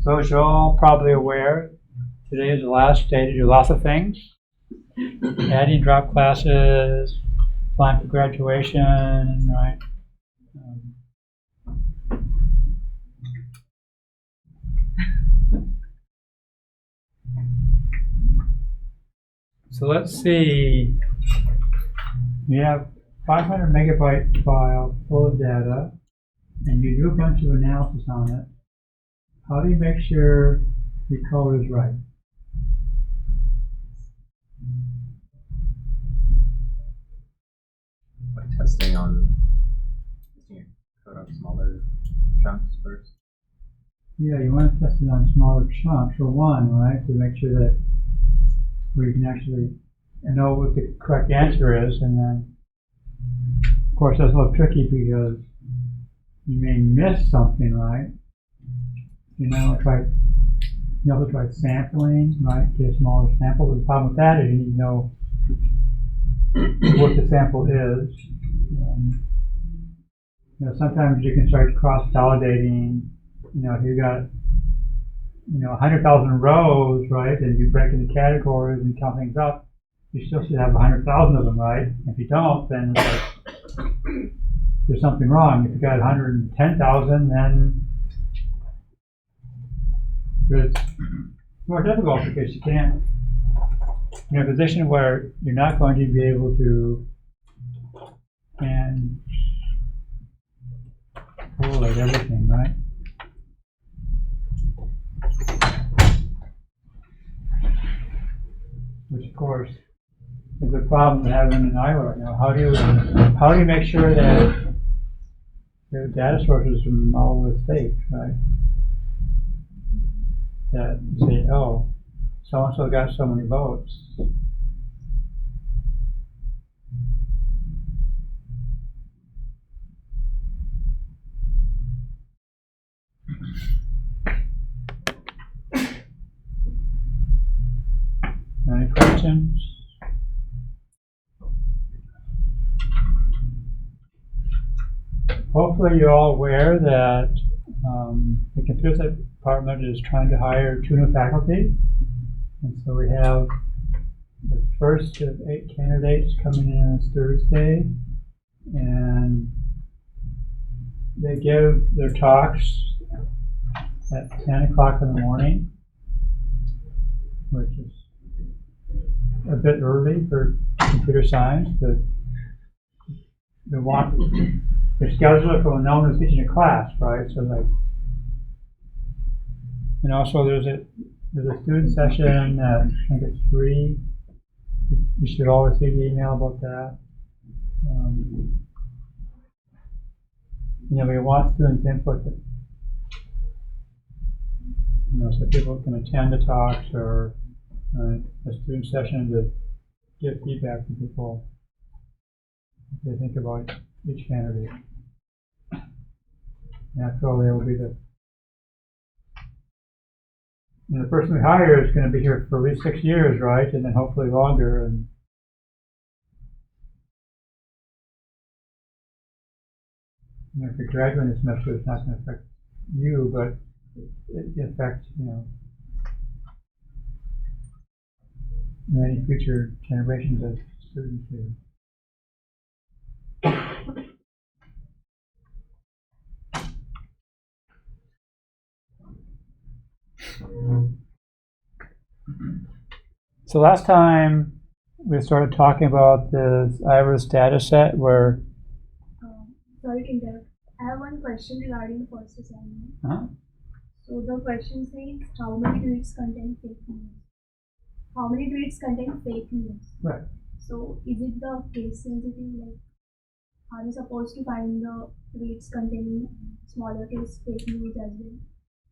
So as you're all probably aware, today is the last day to do lots of things. Adding drop classes, applying for graduation, right? So let's see. You have 500 megabyte file full of data, and you do a bunch of analysis on it. How do you make sure your code is right? By testing your code on smaller chunks first. Yeah, you want to test it on smaller chunks for one, right? To make sure that we can actually know what the correct answer is, and then, of course, that's a little tricky because you may miss something, right? You also try sampling, right? Get a smaller sample. But the problem with that is you need to know what the sample is. Sometimes you can start cross-validating. If you got 100,000 rows, right, and you break into categories and count things up, you still should have 100,000 of them, right? If you don't, then it's like there's something wrong. If you got 110,000, then it's more difficult because you can't. You're in a position where you're not going to be able to and correlate everything, right? Which, of course, is a problem we have in an IO right now. How do you make sure that your data sources from all over the state, right? That you say, oh, so and so got so many votes. Any questions? Hopefully you're all aware that the computer science department is trying to hire 2 new faculty. And so we have the first of 8 candidates coming in on Thursday. And they give their talks at 10 o'clock in the morning, which is a bit early for computer science, but they're scheduled for when no one is teaching a class, right? So and also there's a student session at, I think it's 3. You should all receive the email about that. We want students' input, so people can attend the talks or a student session to give feedback to people if they think about each candidate. After all, they will be the person we hire is going to be here for at least 6 years, right? And then hopefully longer. And if you graduate this semester, it's not going to affect you, but it affects, many future generations of students here. So last time we started talking about this iris data set where sorry to interrupt. I have one question regarding the first assignment. So the question says, how many tweets contain fake news? How many tweets contain fake news? Right. So is it the case sensitive? Like, are we supposed to find the tweets containing smaller case fake news as well?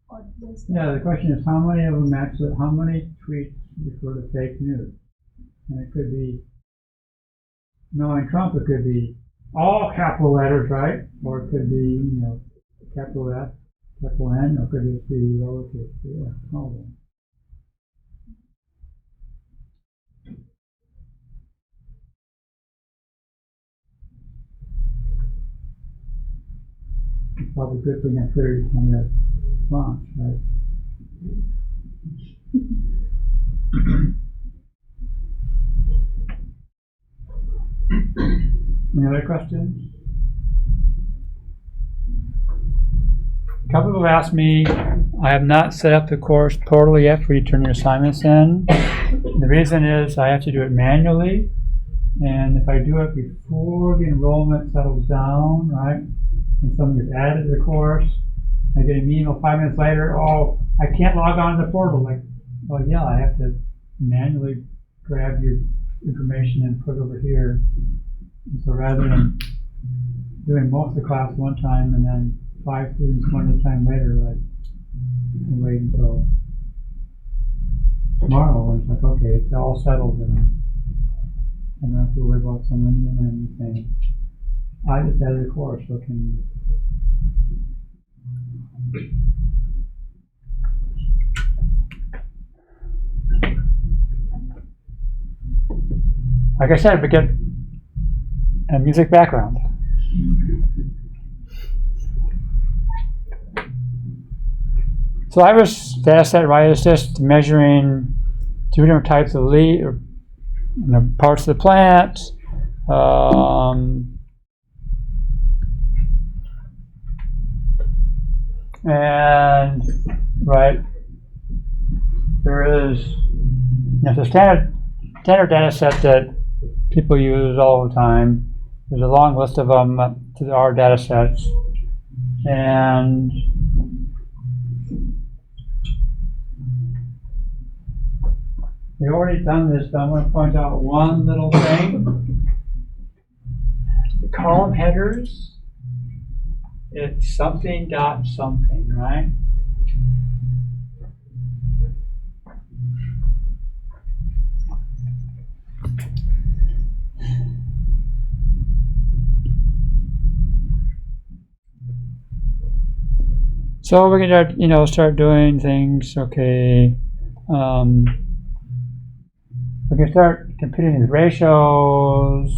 Or just the question is how many of them actually, how many tweets refer to fake news? And it could be, knowing Trump, it could be all capital letters, right? Or it could be, capital F, capital N, or it could just be lowercase, small one. It's probably a good thing I figured kind of response, right? Any other questions? A couple people asked me, I have not set up the course portal yet for you to turn your assignments in. The reason is I have to do it manually, and if I do it before the enrollment settles down, right, and someone gets added to the course, I get an email 5 minutes later, oh, I can't log on to the portal. Like, well, yeah, I have to manually grab your information and put it over here. And so rather than doing most of the class one time and then 5 students one at a time later, like, I can wait until tomorrow when it's like, okay, it's all settled and I don't have to worry about someone emailing me saying, I just added a course, so can like I said, we get a music background. So Iris dataset, right, is just measuring 2 different types of parts of the plant. And right, there is a standard data set that people use all the time. There's a long list of them to our data sets. And we've already done this, but I'm going to point out one little thing. The column headers, it's something dot something, right? So we can start doing things. Okay, we can start computing these ratios.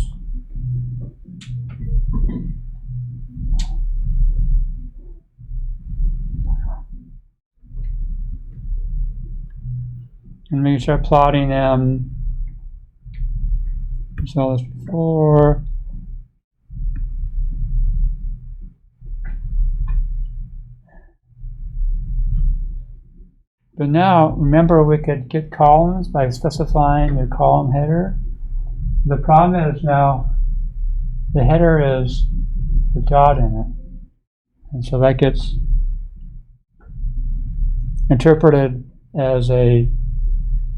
And we can start plotting them. We saw this before. But now, remember, we could get columns by specifying the column header. The problem is now the header is the dot in it. And so that gets interpreted as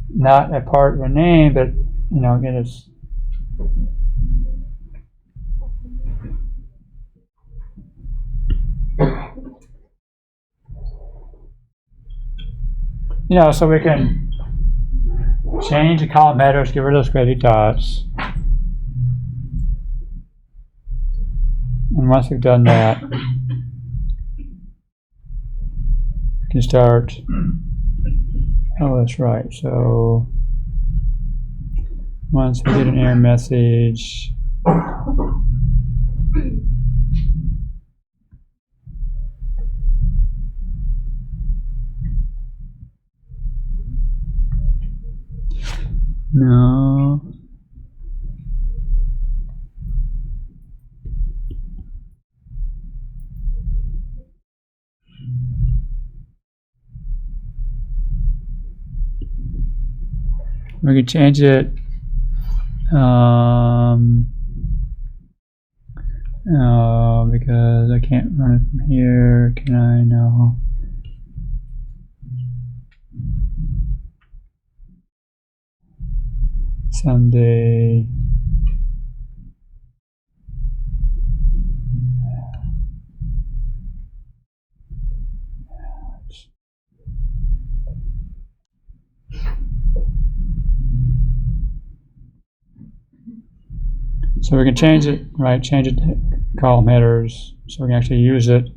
not a part of a name, but again, it's so we can change the column headers, get rid of those crazy dots. And once we've done that, we can start. Oh, that's right. So once we get an error message, no. We can change it. Because I can't run it from here. Can I? No. Someday. So we can change it, right? Change it to column headers so we can actually use it.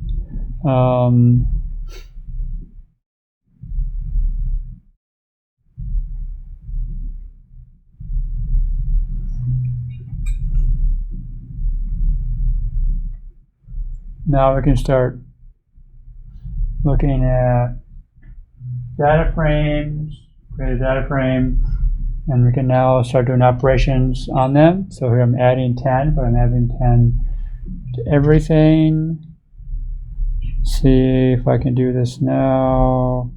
Now we can start looking at data frames, create a data frame, and we can now start doing operations on them. So here I'm adding 10, but I'm adding 10 to everything. See if I can do this now.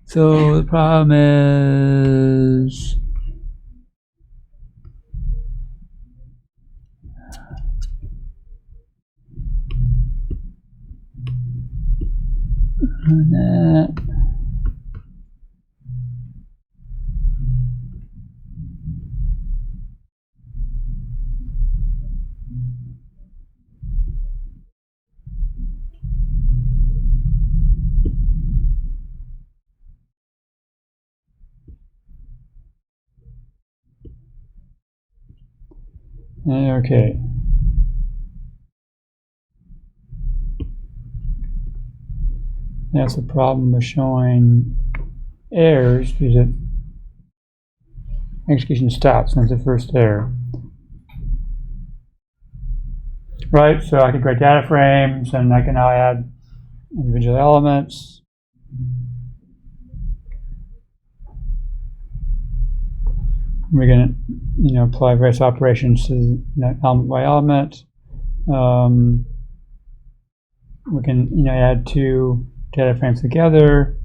So the problem is that. Okay. That's the problem with showing errors because it execution stops when it's the first error. Right, so I can create data frames and I can now add individual elements. We're going to, apply various operations to element by element. We can, add two data frames together.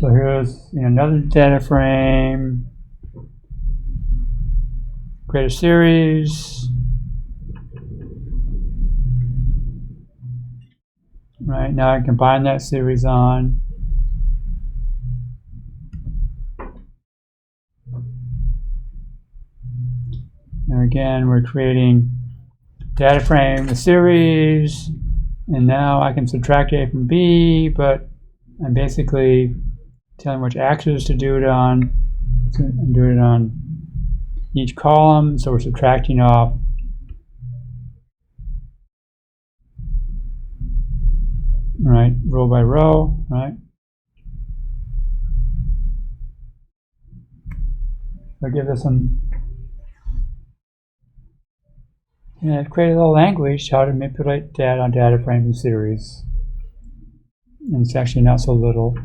So here's another data frame. Create a series. Right, now I combine that series on. And again, we're creating data frame, a series, and now I can subtract A from B, but I'm basically telling which axis to do it on. So I'm doing it on each column, so we're subtracting off right, row by row, right? I'll give this some, I've created a little language how to manipulate data on data frames and series. And it's actually not so little.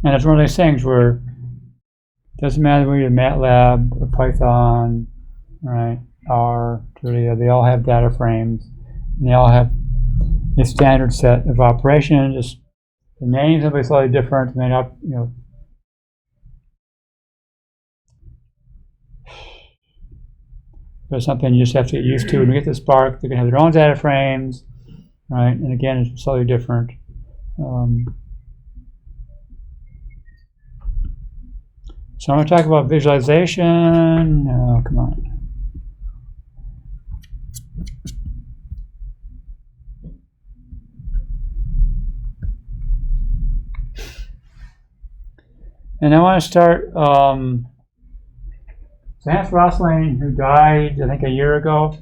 And it's one of those things where it doesn't matter whether you're MATLAB or Python, right, R, Julia, they all have data frames. And they all have a standard set of operations. Just the names will be slightly different. They not, there's something you just have to get used to. When you get to Spark, they're going to have their own data frames, right? And again, it's slightly different. So I'm going to talk about visualization. Oh, come on. And I want to start, so Hans Rosling, who died, I think, a year ago,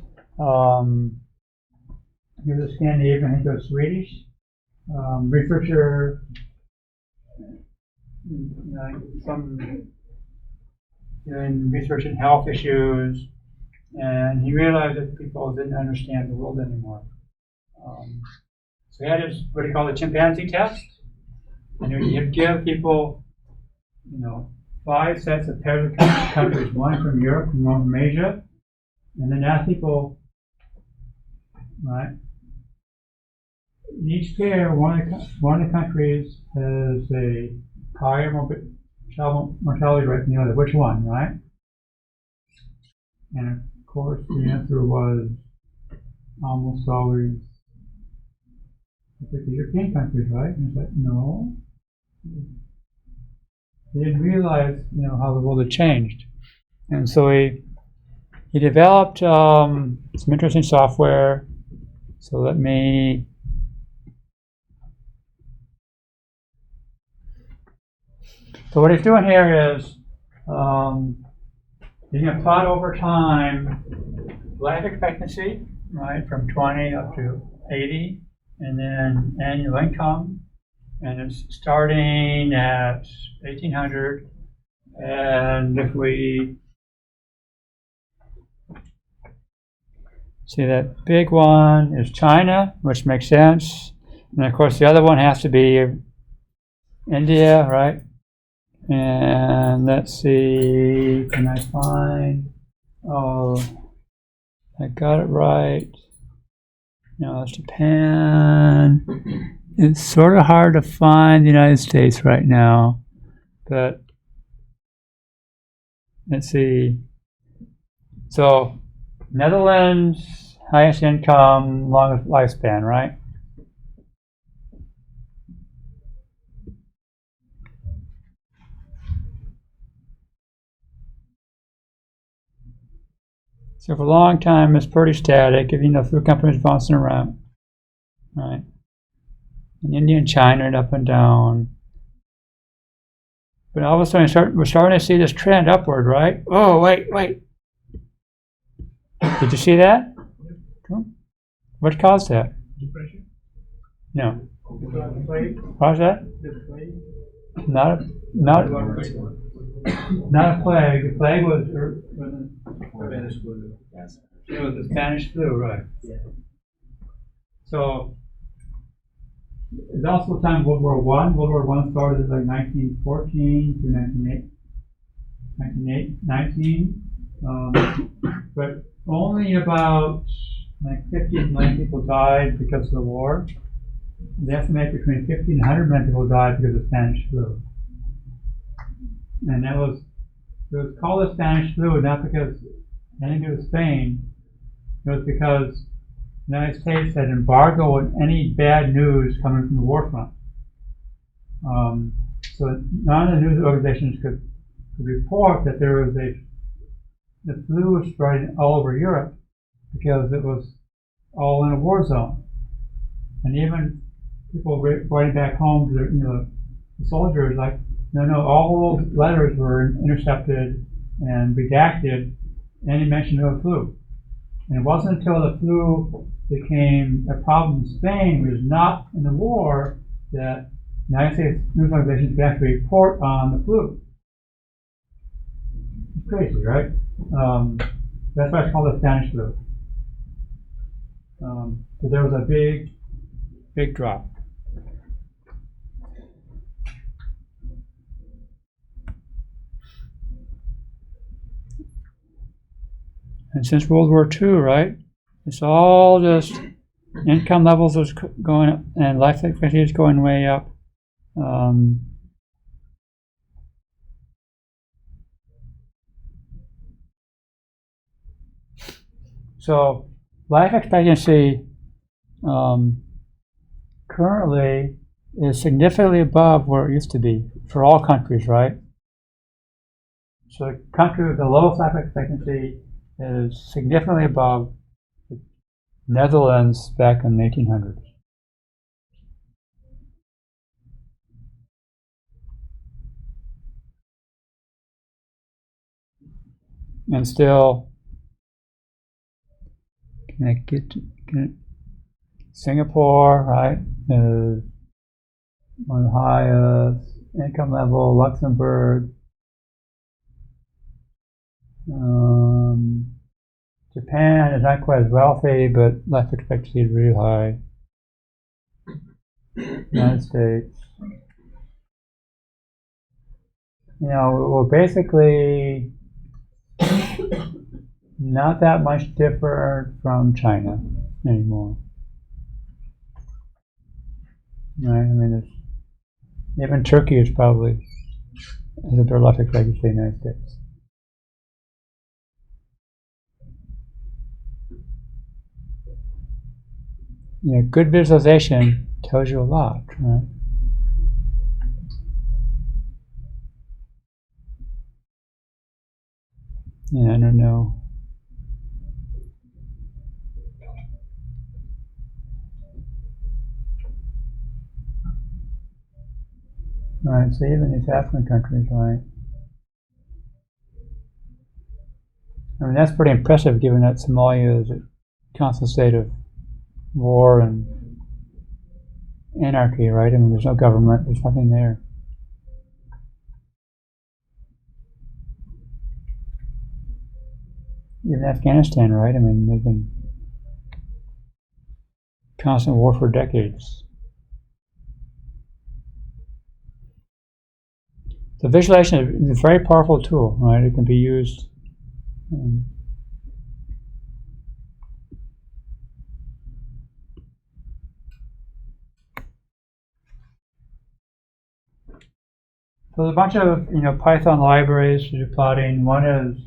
he was a Scandinavian, I think he was Swedish, researcher, some doing research in health issues, and he realized that people didn't understand the world anymore. So he had his, what he called the Chimpanzee Test, and he'd give people 5 sets of pairs of countries, one from Europe and one from Asia, and then ask people, right? Each pair, one of the countries has a higher mortality rate than the other. Which one, right? And of course, the answer was almost always the European countries, right? And it's like, no. They didn't realize, how the world had changed. And so he he developed some interesting software. So let me. So what he's doing here is you can plot over time life expectancy, right, from 20 up to 80, and then annual income, and it's starting at 1800. And if we see that big one is China, which makes sense, and of course the other one has to be India, right? And let's see, can I find, oh, I got it right. No, it's Japan. It's sort of hard to find the United States right now, but let's see. So, Netherlands, highest income, longest lifespan, right? So for a long time, it's pretty static. If you know, food companies bouncing around, right? And India and China are up and down. But all of a sudden, we're starting to see this trend upward, right? Oh, wait. Did you see that? What caused that? Depression? No. What was that? Not a plague. The plague was Spanish flu. it was the Spanish flu, right? Yeah. So it's also the time of World War I. World War I started like 1914 to 1919, but only about like 50 million people died because of the war. They estimate between 50 and 100 million people died because of Spanish flu. And it was called the Spanish flu not because anything to do with Spain. It was because the United States had embargoed on any bad news coming from the war front. So none of the news organizations could report that the flu was spreading all over Europe because it was all in a war zone. And even people writing back home to the soldiers, like, no, all those letters were intercepted and redacted any mention of a flu. And it wasn't until the flu became a problem in Spain, which was not in the war, that the United States news organizations could actually report on the flu. It's crazy, right? That's why it's called the Spanish flu. So there was a big drop. And since World War II, right, it's all just income levels is going up and life expectancy is going way up. So life expectancy currently is significantly above where it used to be for all countries, right? So the country with the lowest life expectancy is significantly above the Netherlands back in the 1800s. And still, Singapore, right, is one of the highest income level. Luxembourg, Japan is not quite as wealthy, but life expectancy is really high. United States, we're basically not that much different from China anymore. Right? I mean, even Turkey is probably has a better life expectancy than the United States. Good visualization tells you a lot, right? Yeah, I don't know. Right, so even these affluent countries, right? I mean, that's pretty impressive given that Somalia is a constant state of war and anarchy, right? I mean, there's no government, there's nothing there. Even Afghanistan, right? I mean, they've been constant war for decades. So visualization is a very powerful tool, right? It can be used. So there's a bunch of Python libraries to do plotting. One is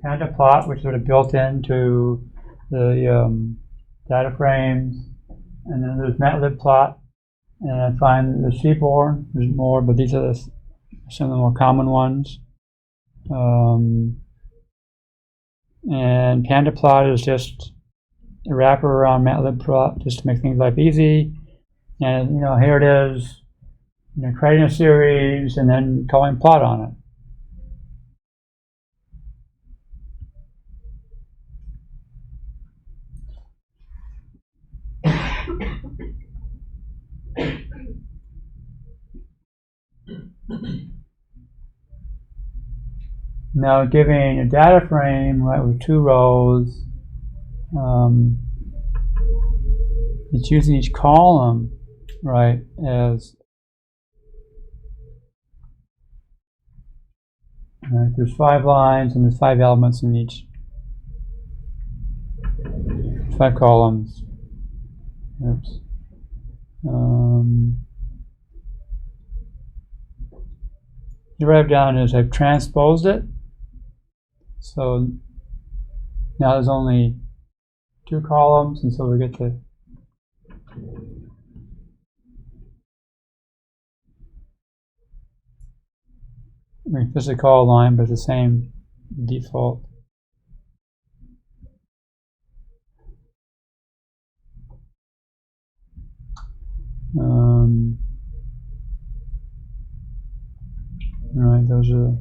Panda Plot, which is sort of built into the data frames, and then there's Matlit Plot, and I find the Seaborn. There's more, but these are some of the more common ones. And Panda Plot is just a wrapper around Matlit Plot just to make things life easy. And here it is, creating a series and then calling plot on it. Now giving a data frame, right, with 2 rows, it's using each column, right, as there's 5 lines and there's 5 elements in each. 5 columns. Oops. Here what I've done is I've transposed it. So now there's only 2 columns, and so we get to this is a call line, but it's the same default. Right, those are.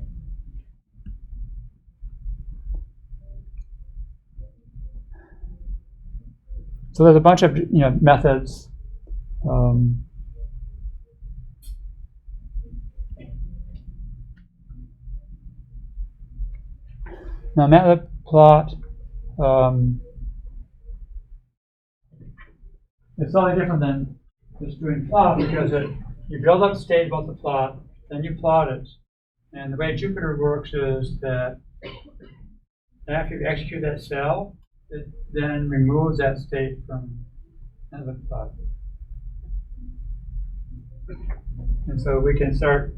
So there's a bunch of methods. Now Matlit Plot, it's slightly different than just doing plot because you build up state about the plot, then you plot it. And the way Jupyter works is that after you execute that cell, it then removes that state from Matlit Plot. And so we can start,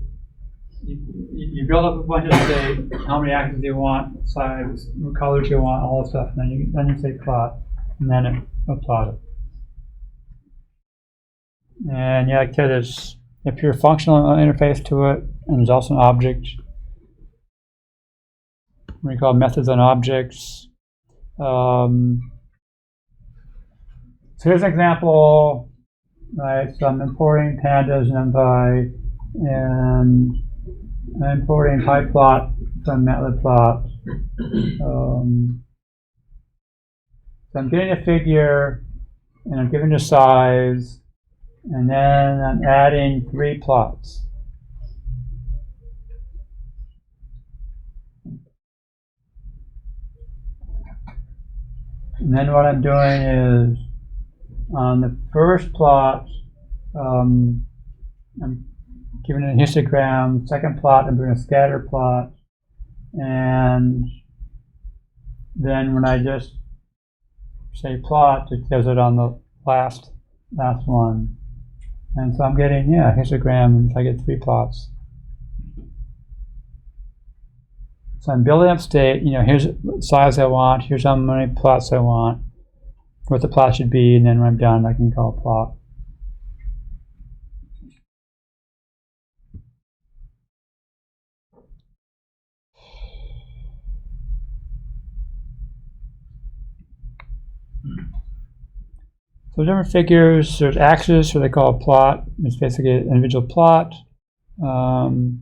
you build up a bunch of state, how many axes you want, size, what colors you want, all that stuff, and then you say plot, and then it will plot it. And like I said, there's a pure functional interface to it, and there's also an object. We call methods on objects. So here's an example, right? So I'm importing pandas and NumPy, and I'm importing PyPlot from Matplotlib. So I'm getting a figure, and I'm giving the size, and then I'm adding 3 plots. And then what I'm doing is, on the first plot, I'm giving it a histogram. Second plot, I'm doing a scatter plot. And then when I just say plot, it does it on the last one. And so I'm getting, a histogram, and I get 3 plots. So I'm building up state, here's what size I want, here's how many plots I want, what the plot should be, and then when I'm done, I can call plot. So different figures, there's axes, so they call a plot. It's basically an individual plot. You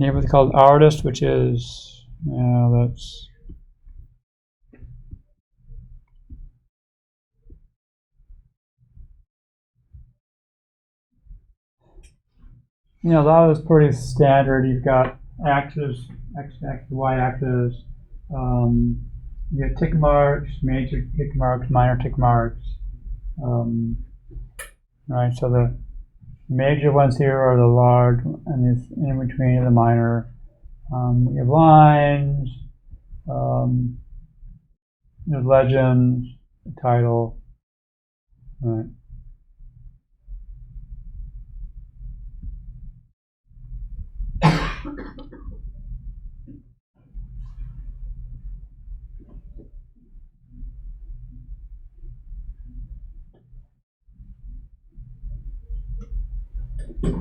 have what's called artist, which is, that's, a lot of it's pretty standard. You've got axis, x-axis, y-axis. You get tick marks, major tick marks, minor tick marks. Right, so the major ones here are the large, and this in between are the minor. We have lines, there's legends, the title, right.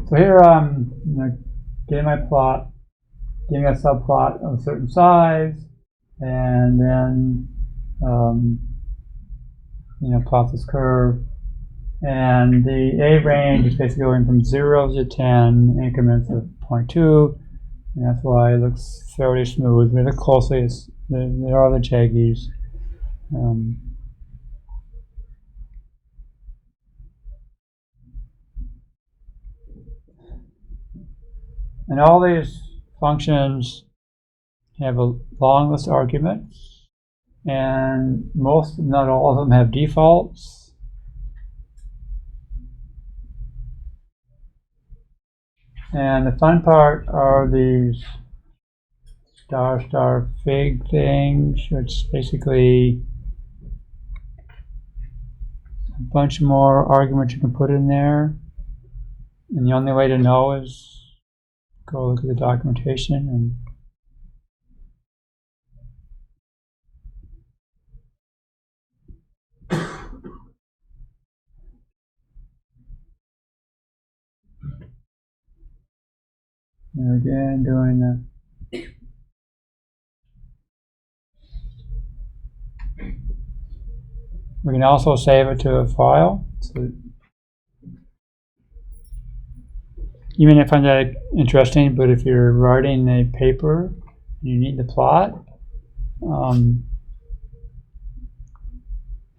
So here I'm getting my plot, giving a subplot of a certain size, and then plot this curve. And the A range is basically going from 0 to 10 increments of 0.2, and that's why it looks fairly smooth. When you look closely, there are the jaggies. And all these functions have a long list of arguments, and most, not all of them, have defaults. And the fun part are these star fig things, which basically a bunch more arguments you can put in there. And the only way to know is go look at the documentation and again doing the we can also save it to a file. So you may not find that interesting, but if you're writing a paper and you need the plot,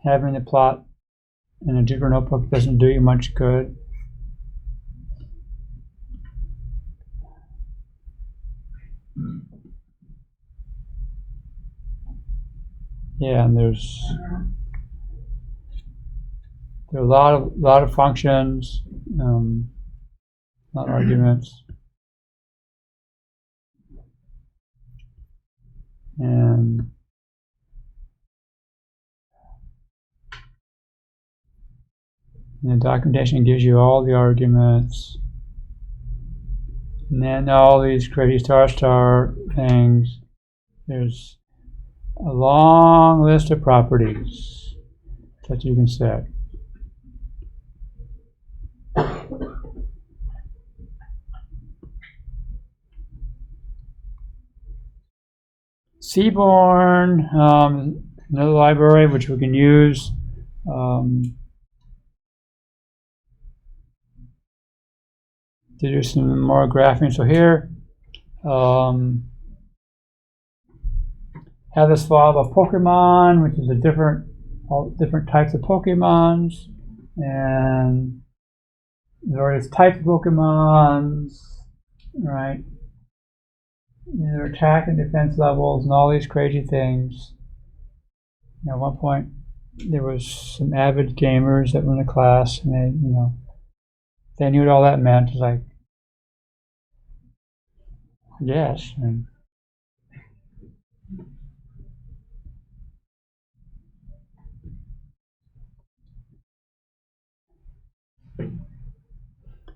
having the plot in a Jupyter notebook doesn't do you much good. Yeah, and there are a lot of functions, a lot of arguments, and the documentation gives you all the arguments, and then all these crazy star things. There's a long list of properties that you can set. Seaborn, another library which we can use. To do some more graphing. So here, have this file of Pokemon, which is all different types of Pokemons, and various types of Pokemons, right? Their attack and defense levels, and all these crazy things. At one point, there was some avid gamers that were in the class, and they knew what all that meant. It's like, yes. And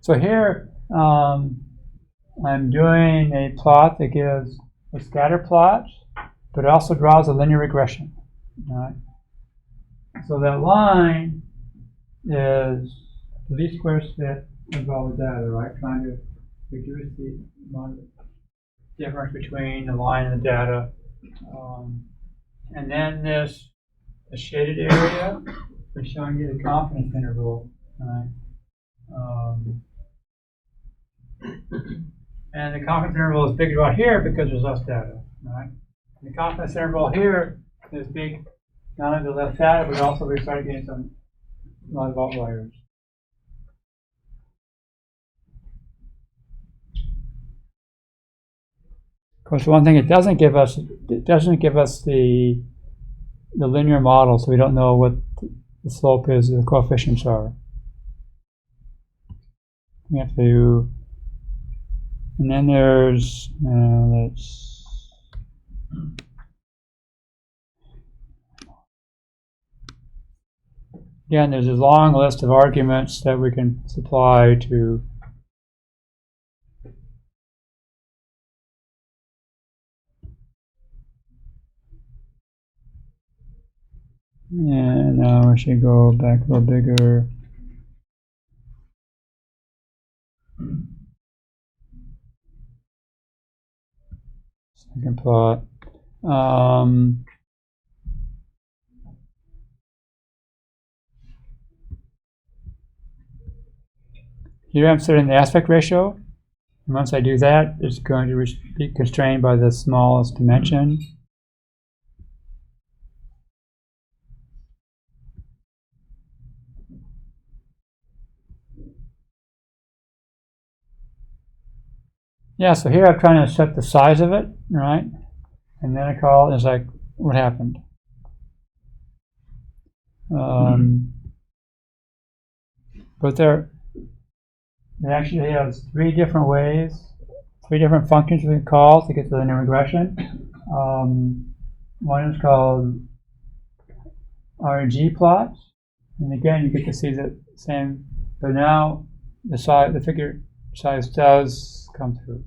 so here, I'm doing a plot that gives a scatter plot, but it also draws a linear regression. All right? So that line is the least squares fit of all the data, right? Trying to reduce the amount of difference between the line and the data. And then the shaded area is showing you the confidence interval, right? And the confidence interval is big about here because there's less data, right? And the confidence interval here is big, not only the less data, but also we start getting a lot of outliers. Of course, one thing it doesn't give us the linear model, so we don't know what the slope is, the coefficients are. We have to, and then there's, again, there's a long list of arguments that we can supply to and now we should go back a little bigger. Second plot. Here I'm setting the aspect ratio. And once I do that, it's going to be constrained by the smallest dimension. Yeah, so here I'm trying to set the size of it, right? And then I call it, it's like, what happened? But it actually has three different ways, three different functions we can call to get to the linear regression. One is called RG plot, and again you get to see the same, but now the figure size does come through.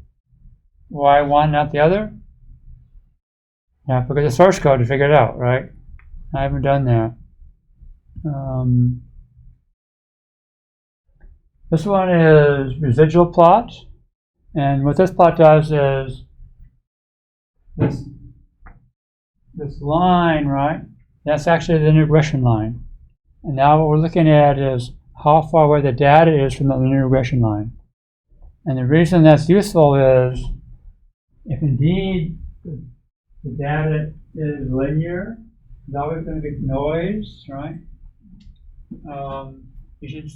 Why one, not the other? Yeah, because the source code to figure it out, right? I haven't done that. This one is residual plot, and what this plot does is this line, right? That's actually the linear regression line. And now what we're looking at is how far away the data is from the linear regression line. And the reason that's useful is if indeed the data is linear, there's always going to be noise, right? You should,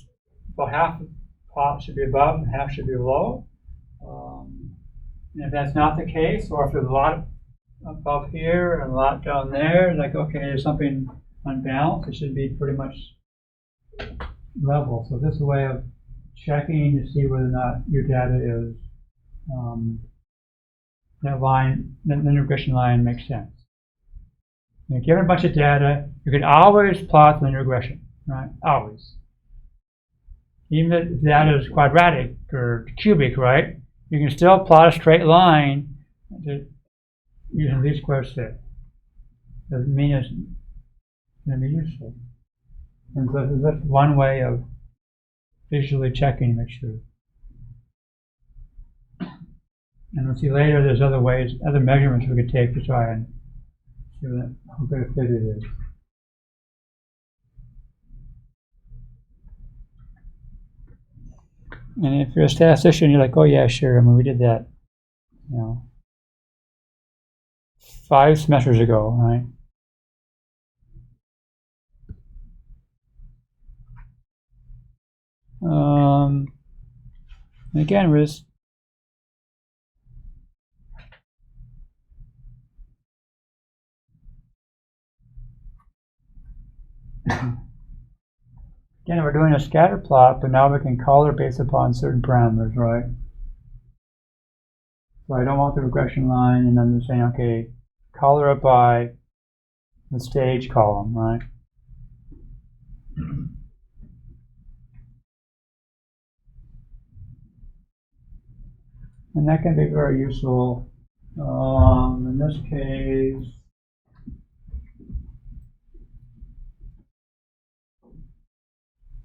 well, half the plot should be above and half should be below. And if that's not the case, or if there's a lot above here and a lot down there, like, okay, there's something unbalanced, it should be pretty much level. So this is a way of checking to see whether or not your data is, that linear regression line makes sense. Now, given a bunch of data, you can always plot linear regression, right? Always. Even if the data is quadratic or cubic, right? You can still plot a straight line using least squares fit. Doesn't mean it's going to be useful. And so that's one way of visually checking to make sure. And we'll see later there's other ways, other measurements we could take to try and see how good a fit it is. And if you're a statistician, you're like, oh yeah, sure. I mean, we did that, 5 semesters ago, right? Again, we're just again, we're doing a scatter plot, but now we can color based upon certain parameters, right? So I don't want the regression line, and then I'm saying, okay, color it by the stage column, right? And that can be very useful. In this case,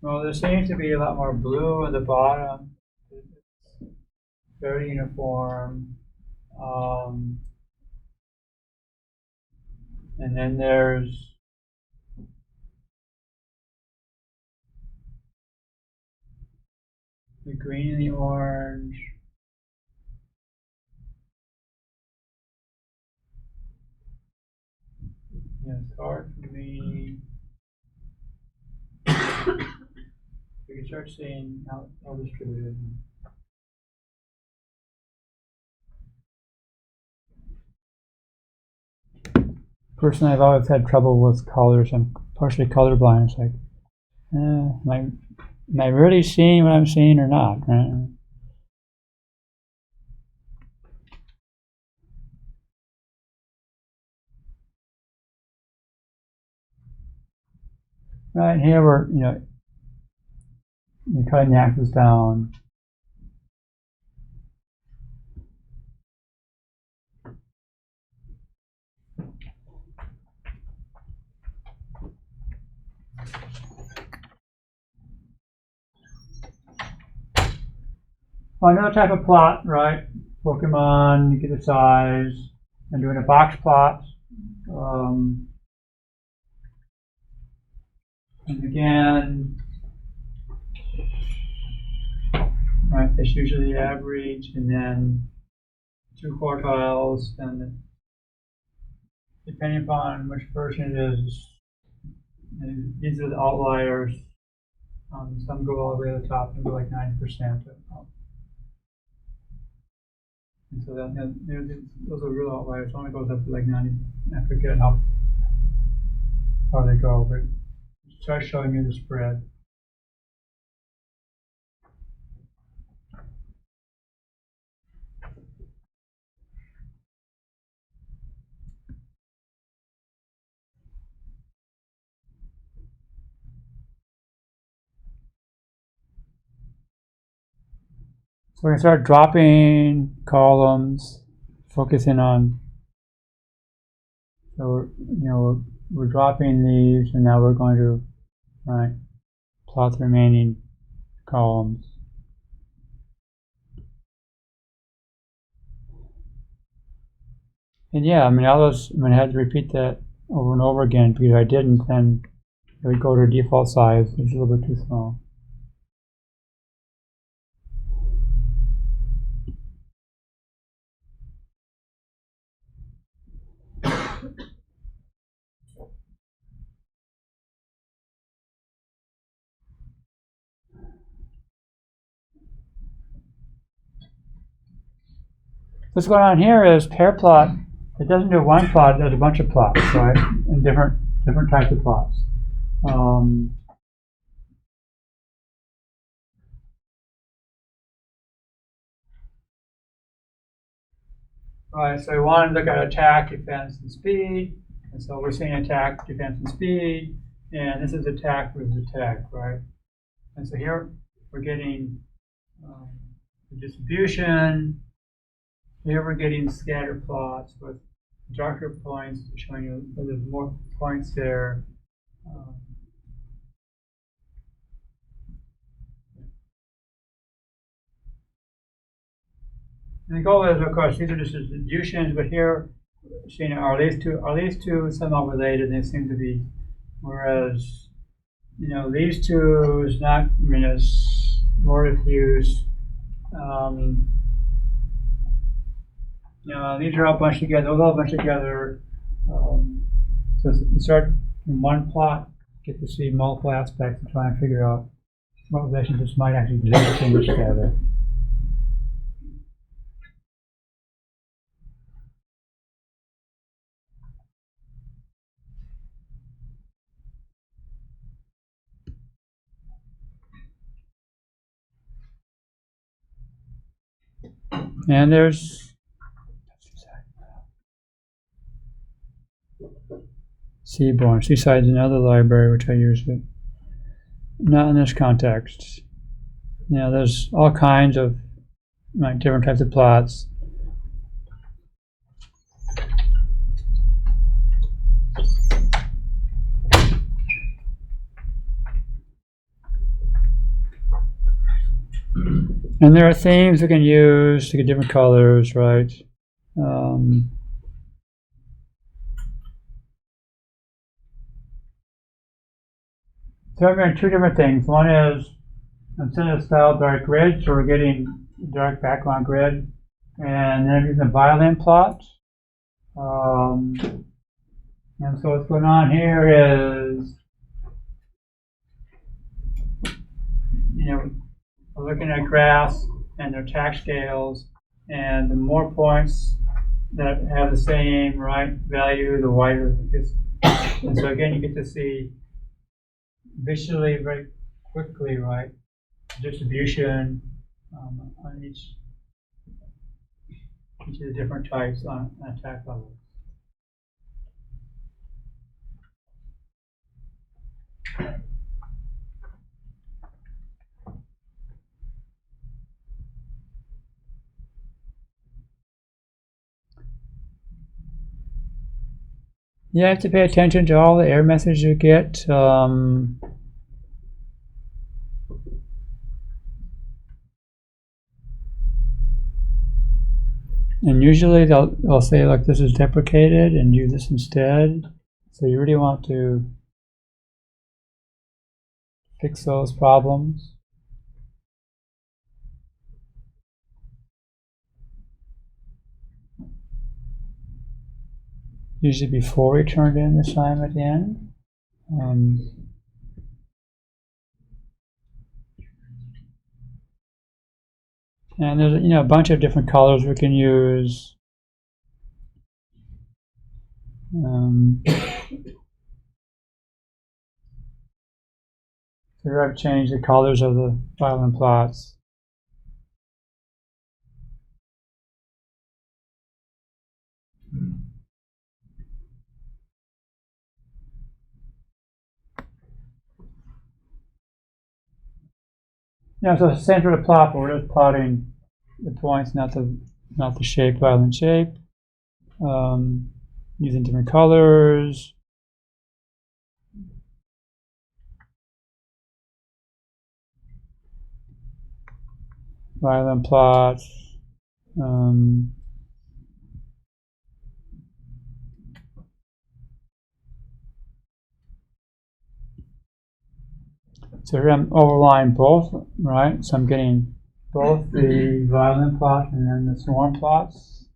well, there seems to be a lot more blue at the bottom. It's very uniform. And then there's the green and the orange. Yeah, it's hard for me. We can start seeing how distributed. Personally, I've always had trouble with colors. I'm partially colorblind. It's like, am I really seeing what I'm seeing or not? Right? Right here, we're you're cutting the axis down. Another type of plot, right? Pokemon, you get the size, and doing a box plot. And again, right, that's usually the average, and then 2 quartiles, and depending upon which version it is, these are the outliers. Some go all the way to the top and go like 90%. And so those are real outliers. It only goes up to like 90. I forget how far they go, but it starts showing you the spread. So we're going to start dropping columns, focusing on, so we're dropping these, and now we're going to plot the remaining columns. And yeah, I had to repeat that over and over again, because if I didn't, then it would go to default size. It's a little bit too small. What's going on here is pair plot. It doesn't do one plot; it does a bunch of plots, right? And different types of plots. Right. So we want to look at attack, defense, and speed. And so we're seeing attack, defense, and speed. And this is attack versus attack, right? And so here we're getting the distribution. Here we're getting scatter plots with darker points showing you that there's more points there. And the goal is, of course, these are just distributions, but here, seeing are these two somehow related? They seem to be. Whereas, these two is not. It's more diffuse. These are all bunched together. Those all bunched together. So you start in one plot, get to see multiple aspects, and try and figure out what relationships might actually exist between this together. And there's Seaborn. Seaside's another library which I use, but not in this context. There's all kinds of different types of plots. And there are themes we can use to get different colors, right? So I'm doing two different things. One is instead of style dark grid, so we're getting dark background grid, and then I'm using a violin plot. And so what's going on here is, we're looking at graphs and their tax scales, and the more points that have the same value, the wider it gets. And so again, you get to see visually very quickly, distribution on each of the different types on attack levels. You have to pay attention to all the error messages you get. And usually they'll say, like, this is deprecated and do this instead. So you really want to fix those problems. Usually before we turned in this time at the end. And there's a bunch of different colors we can use. So I've changed the colors of the violin plots. So it's the center of the plot, but we're just plotting the points, not the shape, violin shape. Using different colors. Violin plots. So here I'm overlying both, So I'm getting both the violin plot and then the swarm plots.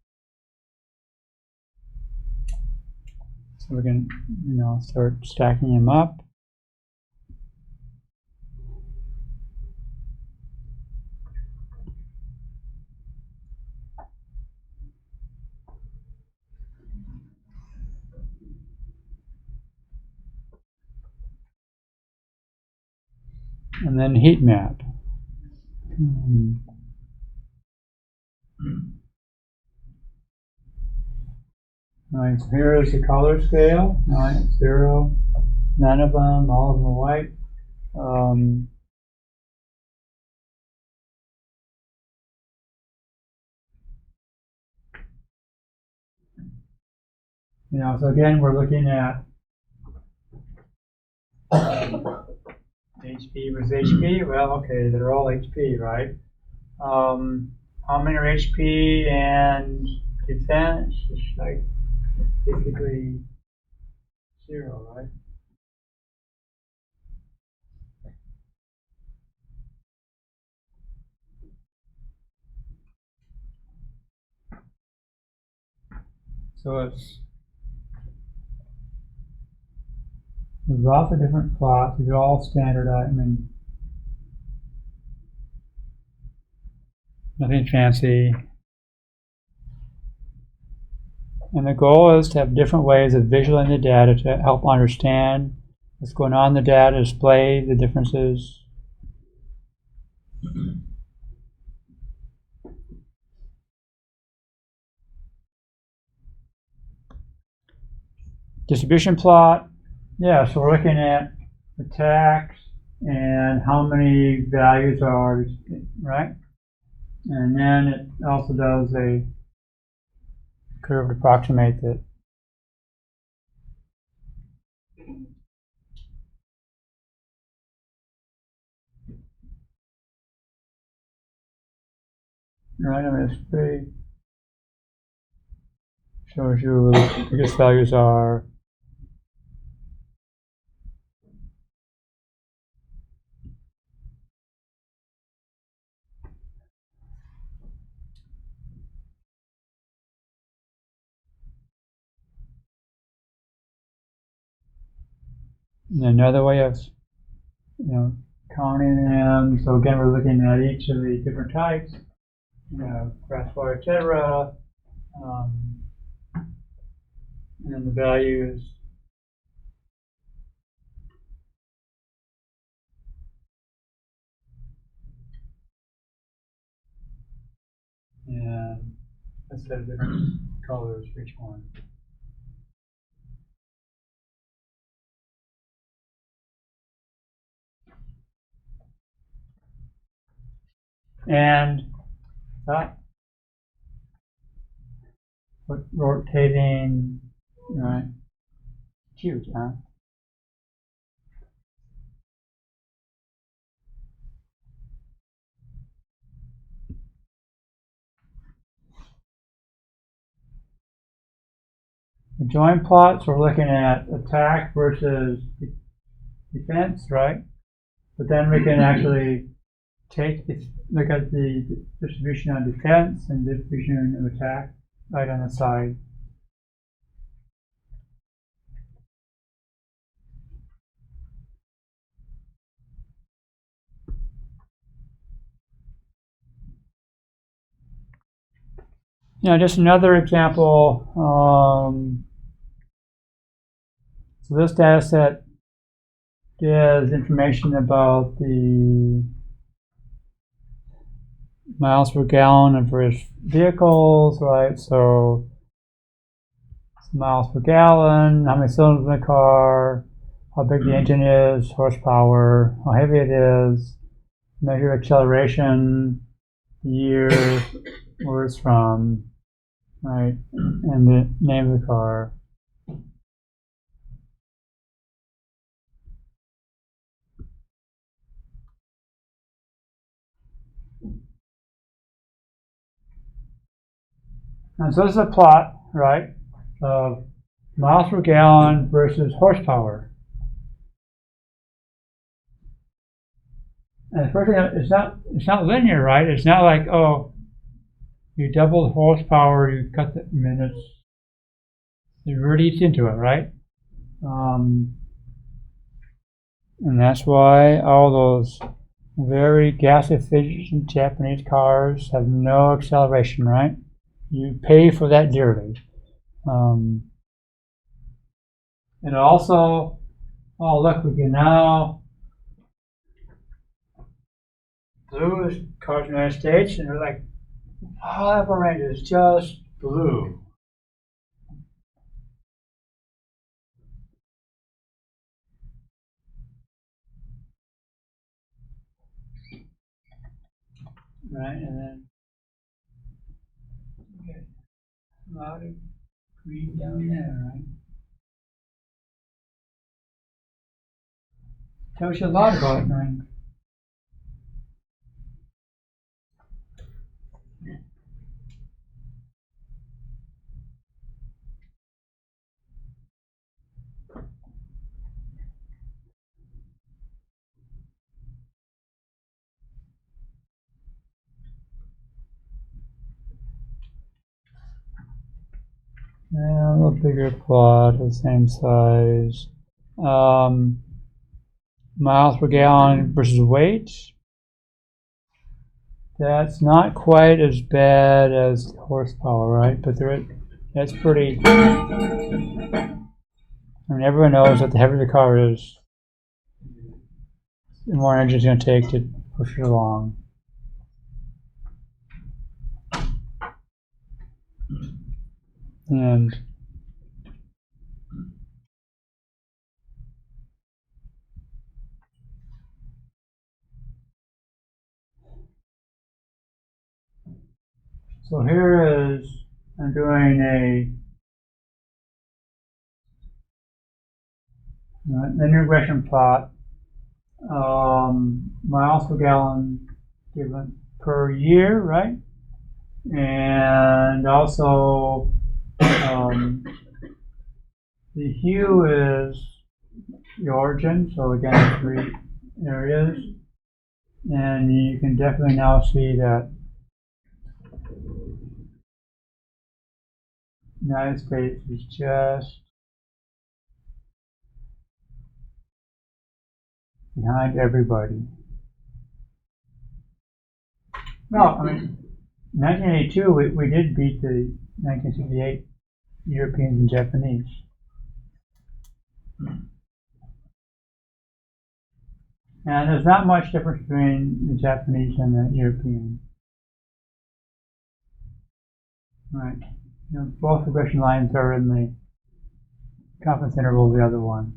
So we can, start stacking them up. And then heat map. So here is the color scale. 0, none of them, all of them are white. So again, we're looking at HP versus HP. Well, okay, they're all HP, right? How many are HP and defense? It's like basically 0, right? So there's lots of different plots. These are all standardized. Nothing fancy. And the goal is to have different ways of visualizing the data to help understand what's going on in the data, display the differences. Distribution plot. So we're looking at the tax and how many values are, right? And then it also does a curve to approximate it. It's pretty, shows you where the biggest values are. And another way of, counting them. So again, we're looking at each of the different types, grassfire, etc. And then the values. And a set of different colors for each one. And rotating, right? Huge, huh? The join plots, we're looking at attack versus defense, right? But then we can actually look at the distribution on defense and distribution of attack right on the side. Just another example. So this data set gives information about the miles per gallon of various vehicles, right? So miles per gallon, how many cylinders in the car, how big the engine is, horsepower, how heavy it is, measure acceleration, year, where it's from, right, and the name of the car. And so this is a plot, right, of miles per gallon versus horsepower. And the first thing, it's not linear, right? It's not like, oh, you double the horsepower, you cut the minutes. It really eats into it, right? And that's why all those very gas efficient Japanese cars have no acceleration, right? You pay for that dearly. And also, oh look, we can now blue cars in the United States, and they're like, all of our range is just blue. Right, and then okay, a lot of green down there, right? Tells you a lot about it, right? Yeah, a little bigger plot, the same size. Miles per gallon versus weight. That's not quite as bad as horsepower, right? But that's pretty. I mean, everyone knows that the heavier the car is, the more energy it's going to take to push it along. And so here is, I'm doing a linear regression plot, miles per gallon given per year, right? And also the hue is the origin, so again, 3 areas. And you can definitely now see that the United States is just behind everybody. No, I mean, 1982, we did beat the 1968 Europeans and Japanese. And there's not much difference between the Japanese and the European. Right. You know, both regression lines are in the confidence interval of the other one.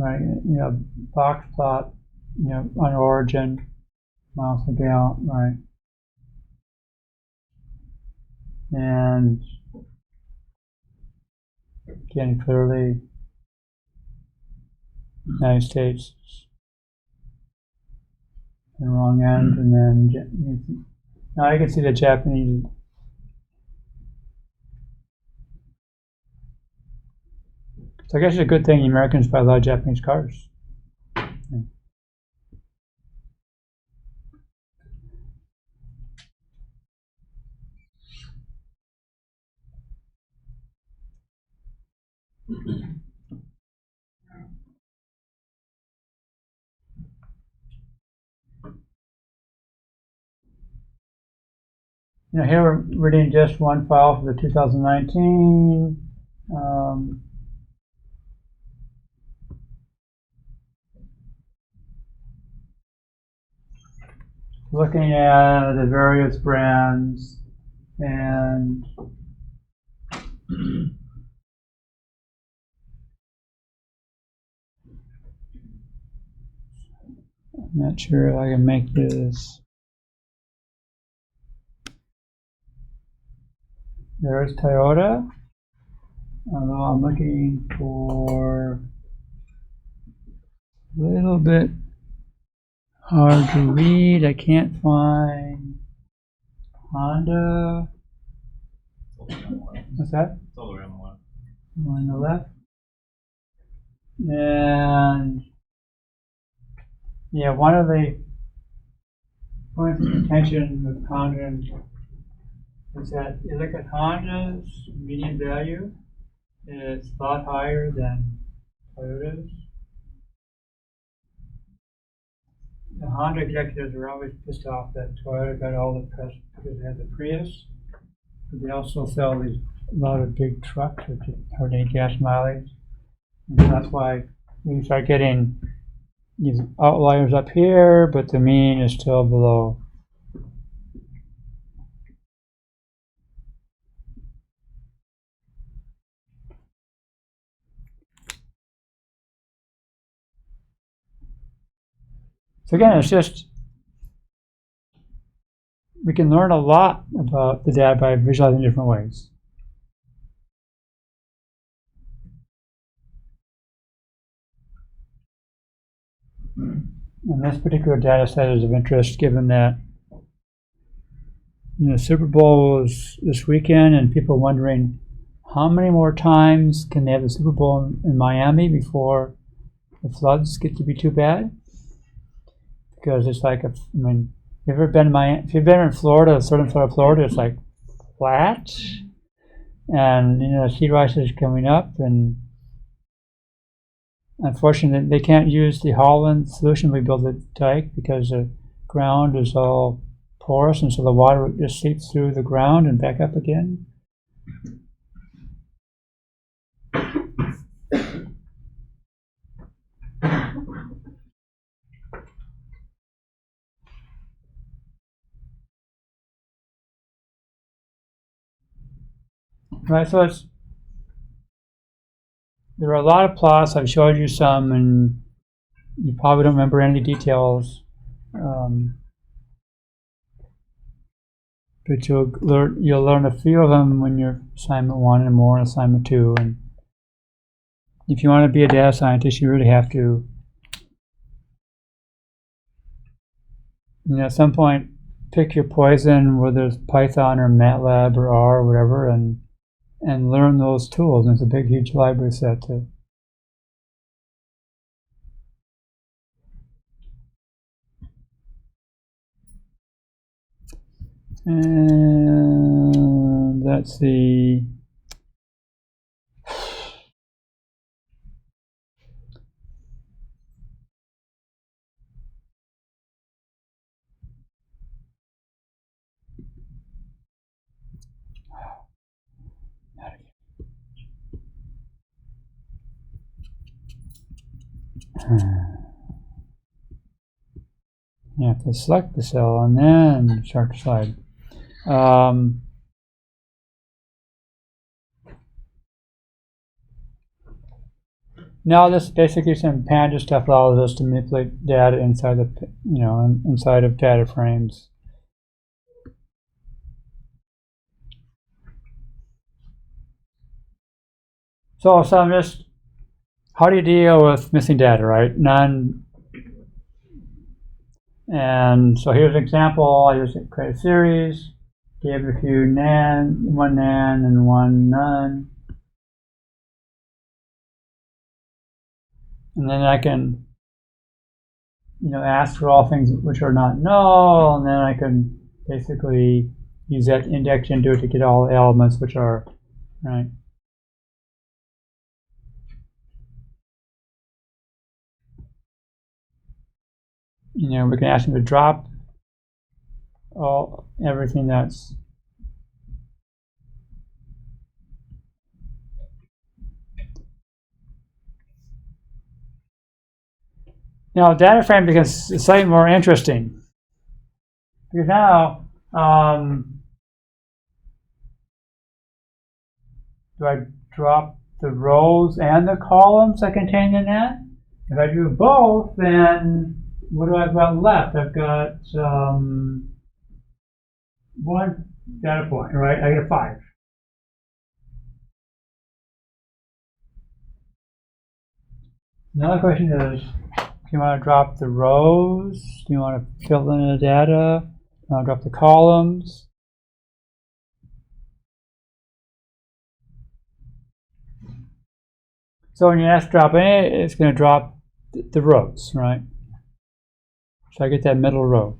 Right, you know, Boxplot, you know, on origin, miles per gallon, right. And again, clearly, United States the wrong end, and then now you can see the Japanese. So I guess it's a good thing the Americans buy a lot of Japanese cars. Yeah. You know, here we're reading just one file for the 2019. Looking at the various brands and I'm not sure if I can make this. There's Toyota, although I'm looking for a little bit hard to read. I can't find Honda. What's that? It's all the way on the left. On the left. And yeah, one of the points of contention with Honda is that you look at Honda's median value, it's a lot higher than Toyota's. The Honda executives are always pissed off that Toyota got all the press because they had the Prius, but they also sell a lot of big trucks which hardly any gas mileage. And so that's why you start getting these outliers up here, but the mean is still below. So again, it's just, we can learn a lot about the data by visualizing different ways. And this particular data set is of interest given that Super Bowl is this weekend and people are wondering how many more times can they have the Super Bowl in Miami before the floods get to be too bad? Because it's like, if you've ever been in Miami, if you've been in Florida, southern Florida, it's like flat, and sea rise is coming up, and unfortunately they can't use the Holland solution we built at Dyke because the ground is all porous, and so the water just seeps through the ground and back up again. Right, so there are a lot of plots. I've showed you some, and you probably don't remember any details. But you'll learn a few of them when you're assignment 1 and more in assignment 2. And if you want to be a data scientist, you really have to, at some point, pick your poison, whether it's Python or MATLAB or R or whatever, and learn those tools. And it's a big, huge library set to And let's see. You have to select the cell and then start to slide. Now this is basically some Panda stuff that allows us to manipulate data inside the, inside of data frames. So I'm just, how do you deal with missing data, right? None. And so here's an example. I just create a series, gave it a few one nan and one none. And then I can, ask for all things which are not null, and then I can basically use that index into it to get all the elements which are, right? We can ask them to drop everything that's now DataFrame becomes slightly more interesting because now do I drop the rows and the columns that contain the net? If I do both, then what do I've got left? I've got one data point, right? I get 5. Another question is, do you want to drop the rows? Do you want to fill in the data? Do you want to drop the columns? So when you ask drop any, it's going to drop the rows, right? So I get that middle row.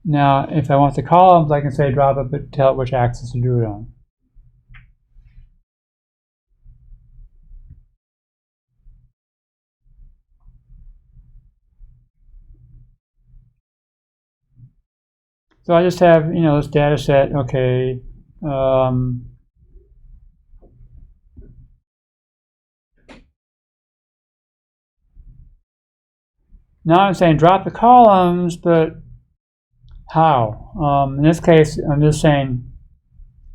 Now, if I want the columns, I can say drop it, but tell it which axis to do it on. So I just have, this data set, okay. Now I'm saying drop the columns, but how? In this case, I'm just saying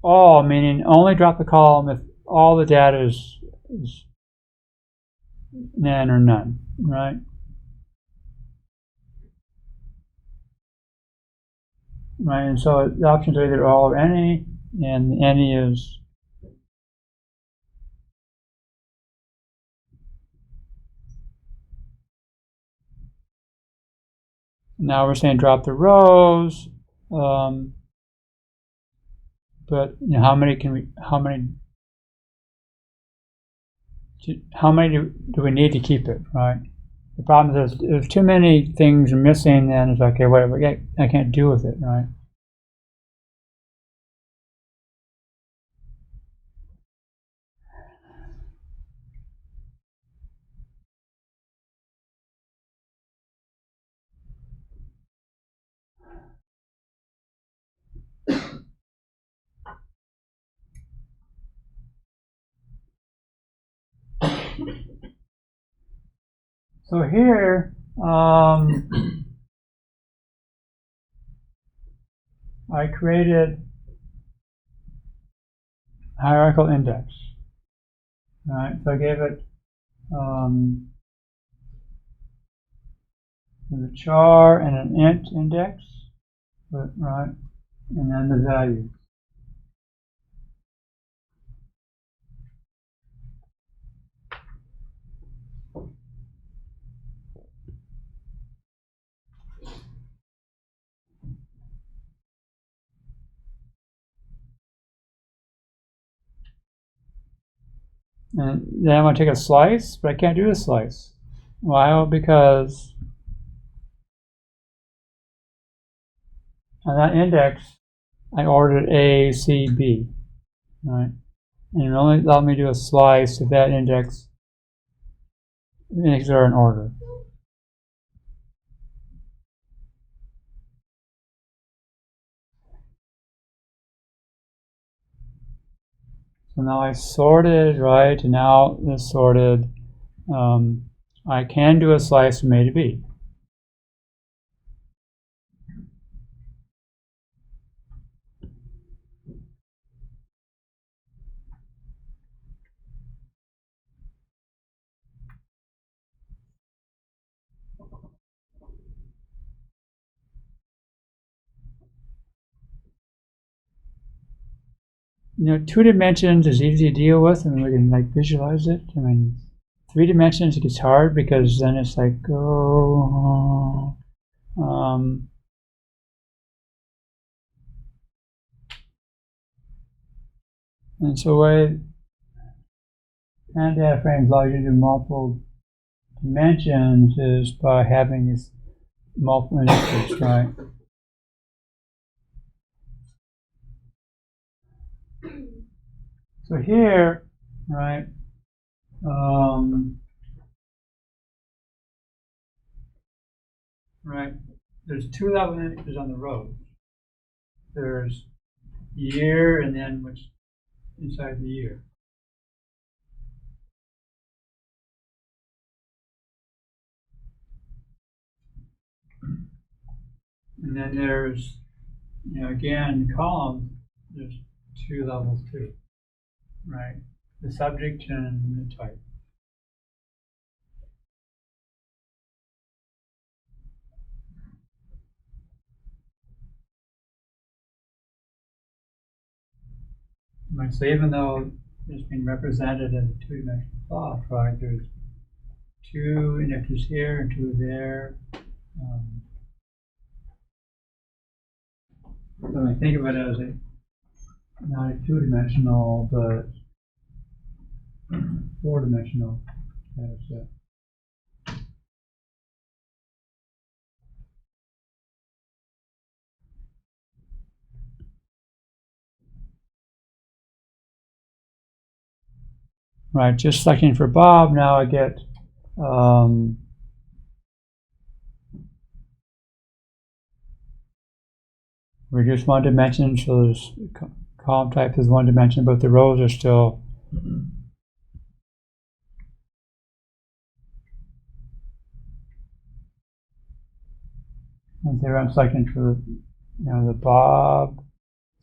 all, meaning only drop the column if all the data is nan or none, right? Right, and so the options are either all or any, and any is now we're saying drop the rows, but how many do we need to keep it, right? The problem is if too many things are missing, then it's okay, whatever, I can't deal with it, right? So here, I created a hierarchical index. All right, so I gave it the char and an int index, right, and then the value. And then I'm going to take a slice, but I can't do a slice. Why? Well, because on that index, I ordered A, C, B, right? And it only allowed me to do a slice if that index are in order. So now I sorted, right, and now this sorted. I can do a slice from A to B. You know, 2 dimensions is easy to deal with, and we can like visualize it. I mean, 3 dimensions it gets hard because then it's like, oh, and so what Panda frames allow you to do multiple dimensions is by having these multiple initials, right? So here, right, right, there's 2 level initials on the road. There's year and then what's inside the year. And then there's, you know, again, columns, there's 2 levels too, right? The subject and the type. Right, so even though it's being represented as a 2-dimensional plot, right, there's 2 indexes here and 2 there. So I think of it as not a 2-dimensional, but 4-dimensional data set. Right, just selecting for Bob, now I get reduce 1 dimension, so this column type is 1 dimension, but the rows are still and there I'm selecting for the Bob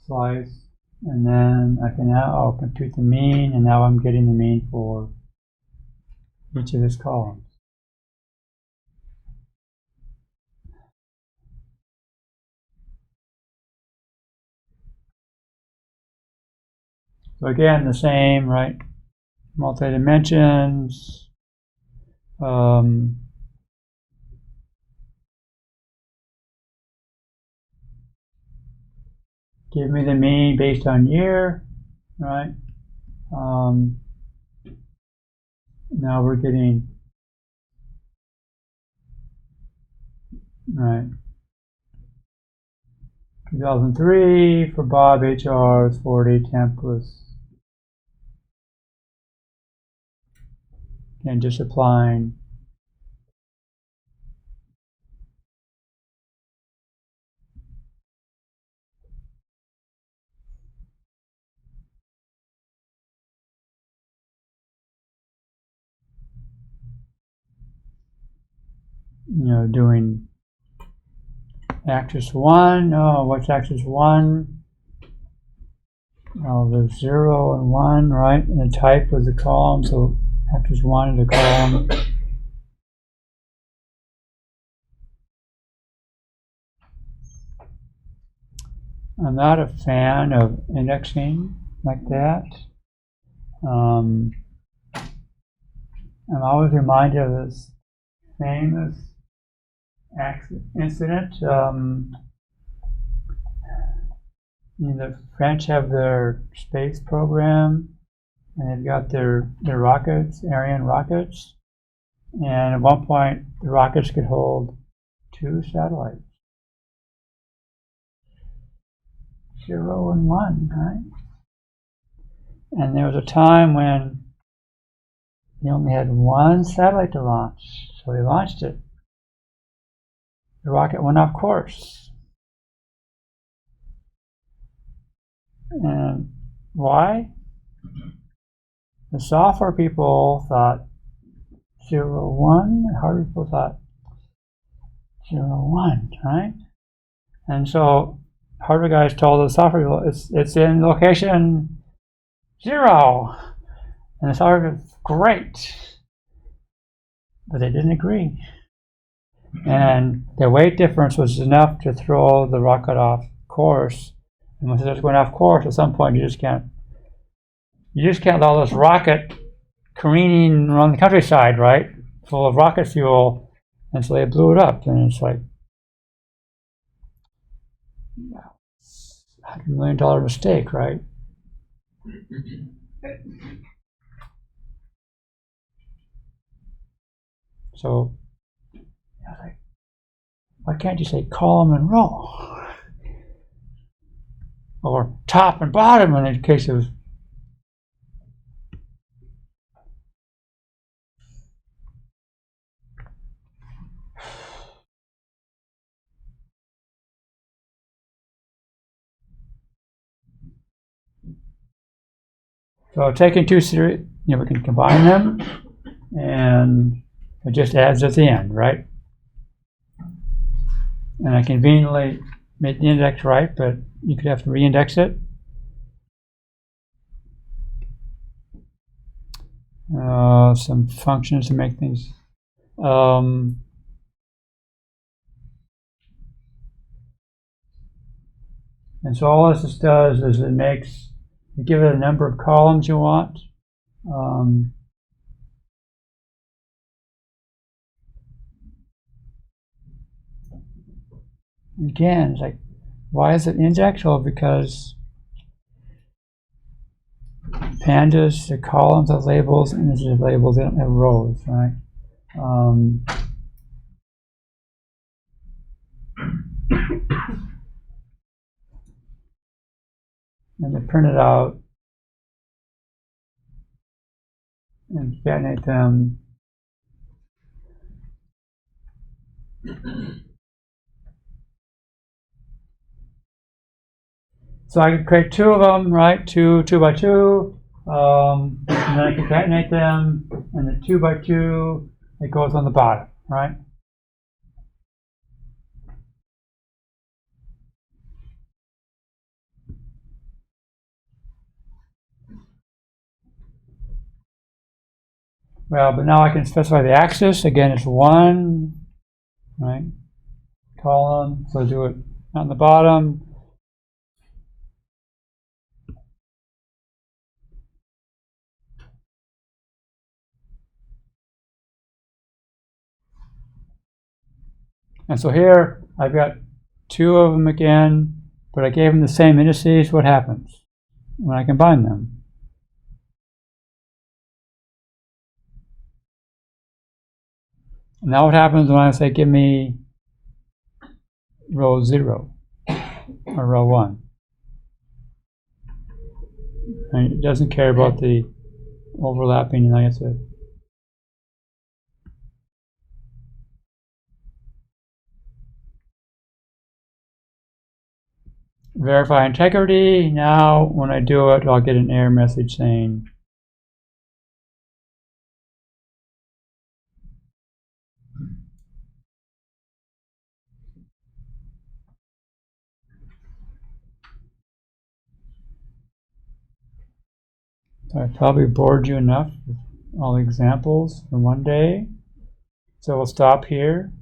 slice, and then I can now compute the mean, and now I'm getting the mean for each of these columns. So again, the same, right? Multi-dimensions. Give me the mean based on year, right? Now we're getting, right, 2003 for Bob, HR is 40, temp was, and just applying doing axis 1. Oh, what's axis 1? Oh, there's 0 and 1, right? And the type was a column, so axis 1 is a column. I'm not a fan of indexing like that. I'm always reminded of this famous incident. The French have their space program, and they've got their rockets, Ariane rockets, and at one point the rockets could hold 2 satellites. 0 and 1, right? And there was a time when they only had one satellite to launch, so they launched it. The rocket went off course. And why? The software people thought 0, 1, hardware people thought 0, 1, right? And so hardware guys told the software people it's in location 0. And the software was great. But they didn't agree. And the weight difference was enough to throw the rocket off course. And when it's going off course, at some point you just can't let all this rocket careening around the countryside, right? Full of rocket fuel. And so they blew it up. And it's like $100 million mistake, right? So, like, why can't you say column and row? Or top and bottom in the case of so taking two series, we can combine them, and it just adds at the end, right? And I conveniently made the index right, but you could have to re-index it. Some functions to make things. And so all this does is you give it a number of columns you want. Again, it's like, why is it indexed? Well, because pandas, the columns have labels, and instead of labels, they don't have rows, right? And they print it out and concatenate them. So I can create two of them, right? Two by two, and then I concatenate them, and the 2 by 2 it goes on the bottom, right? Well, but now I can specify the axis. Again, it's 1, right? Column. So do it on the bottom. And so here I've got 2 of them again, but I gave them the same indices. What happens when I combine them? Now what happens when I say give me row 0 or row 1? And it doesn't care about the overlapping, and I get to verify integrity. Now when I do it, I'll get an error message saying I probably bored you enough with all the examples for one day. So we'll stop here.